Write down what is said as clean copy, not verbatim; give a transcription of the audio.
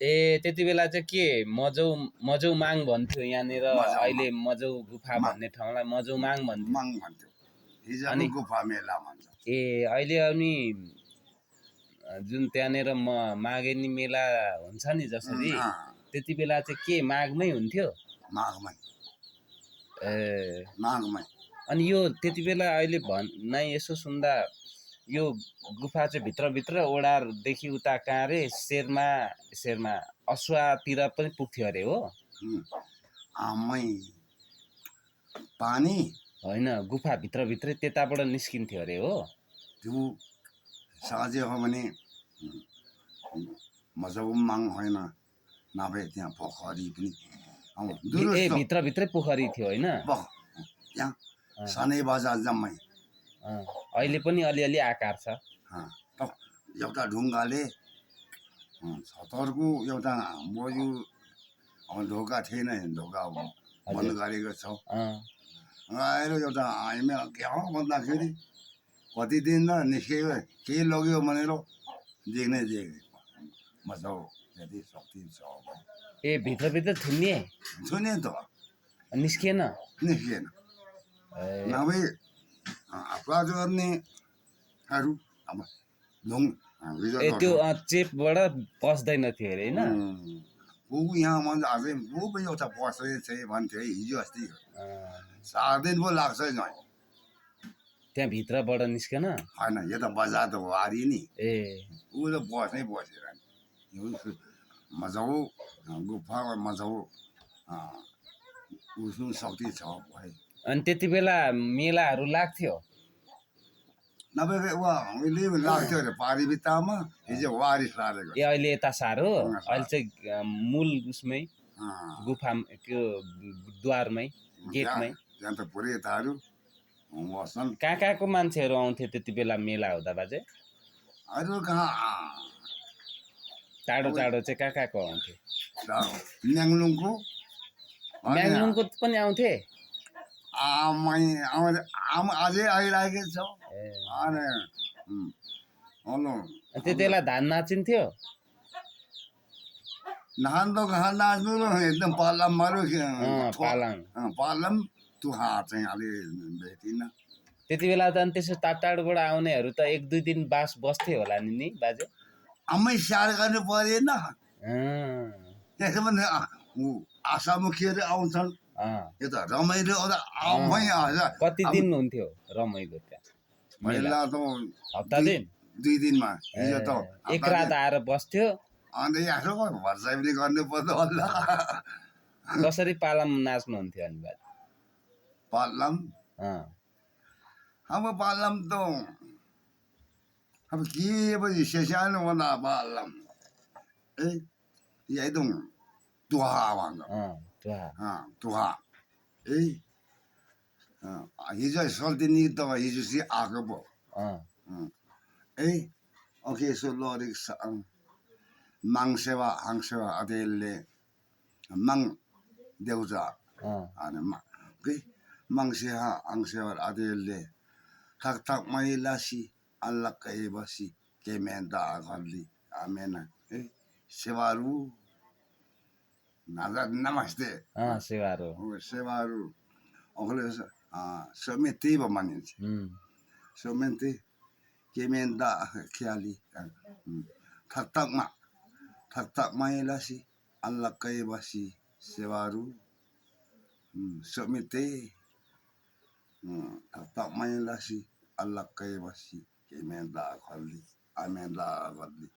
ए त्यति बेला चाहिँ के मजौ मजौमाङ भन्थ्यो यहाँनिर अहिले मजौ गुफा भन्ने ठाउँलाई मजौमाङ भन्थ्यो माङ भन्थ्यो हिजोको गुफा मेला भन्छ ए अहिले अनि जुन त्यहाँनिर मागेनी मेला हुन्छ नि जसरी त्यति बेला चाहिँ के माघमै हुन्थ्यो माघमै ए माघमै अनि यो त्यति बेला अहिले भनाइ यसो सुन्दा यो गुफा चाहिँ भित्रभित्र ओडारदेखि उता कहाँ रे शेरमा असुवातिर पनि पुग्थ्यो अरे हो आमै पानी होइन गुफा भित्रभित्रै त्यताबाट निस्किन्थ्यो अरे हो त्यो साँझे हो भने मजौमाङ होइन नभए त्यहाँ पोखरी पनि ए भित्रभित्रै पोखरी थियो होइन त्यहाँ सानै बजार जम्मै अहिले पनि अलिअलि आकार छ एउटा ढुङ्गाले छतरको एउटा बोजू ढोका थिएन ढोका बन्द गरेको छ आएर एउटा हामी के हो भन्दाखेरि कति दिन न निस्केको केही लग्यो भनेर देख्ने मजा त्यति शक्ति छ ए भित्रभित्र थुन्ने त निस्किएन नभए अपराध गर्नेहरू अब त्यो चेपबाट पस्दैन थियो अरे होइन ऊ यहाँ भन्छ अझै ऊ पनि एउटा पसेछ भन्थ्यो है हिजो अस्ति 4 दिन पो लाग्छ नि त्यहाँ भित्रबाट निस्केन होइन यो त बजार त वारी नि ए ऊ त बसेर नि मजाउ गुफा मजाउ उसको शक्ति छ भाइ अनि त्यति बेला मेलाहरू लाग्थ्यो नभए उहिले लाग्थ्यो अरे पारी भित्तामा हिजो वारी सारेको ए अहिले यता साह्रो अहिले चाहिँ मूल उसमै गुफा त्यो द्वारमै गेटमै त्यहाँ त पुरै यताहरू बस्छन् कहाँको मान्छेहरू आउँथे त्यति बेला मेला हुँदा बाजे अरू कहाँ टाढो चाहिँ कहाँको आउँथे म्याङलुङको पनि आउँथे अझै आइरहेको छ अनि त्यति बेला धान नाचिन्थ्यो धान त कहाँ नाच्नु र एकदम पालामहरू पालाम तुहा चाहिँ अलि भेटिन त्यति बेला त अनि त्यसो टाढोबाट आउनेहरू त 1-2 दिन बास बस्थे होला नि बाजे आमै स्याहार गर्नु परेन त्यसो भने आशा मुखीहरू आउँछन् यो त रमाइलो आफै आउँछ कति दिन हुन्थ्यो रमाइलो त्यहाँ पहिला त हप्ता दिन 2 दिनमा हिजो त एक रात आएर बस्थ्यो अन्त यसो भर्साइ पनि गर्नु पर्छ होला कसरी पालाम नाच्नुहुन्थ्यो अनि बाजे पालाम अब पालाम त अब के पनि सानो होला पालाम ए एकदम तुहा भन्छ तुहा ए हिजो सल्तिनी त हिजो चाहिँ आएको पो ए ओके सो लरिक माङसेवा हाङसेवा अदेलले माङ देउजा अनि माङसेहा हाङसेवा अदेलले थक मैलासी अल्लाह कही बसी के मेहनता गर्ली आमेना ए सेवारू नमस्ते सेवारू अगले समिति भनिन्छ समिति के मेहनता ख्याली थक मैलासी अल्लाह कही बसी सेवारू समिति थक मैलासी अल्लाह कही बसी के मेहनता गर्ली आमेना गर्ली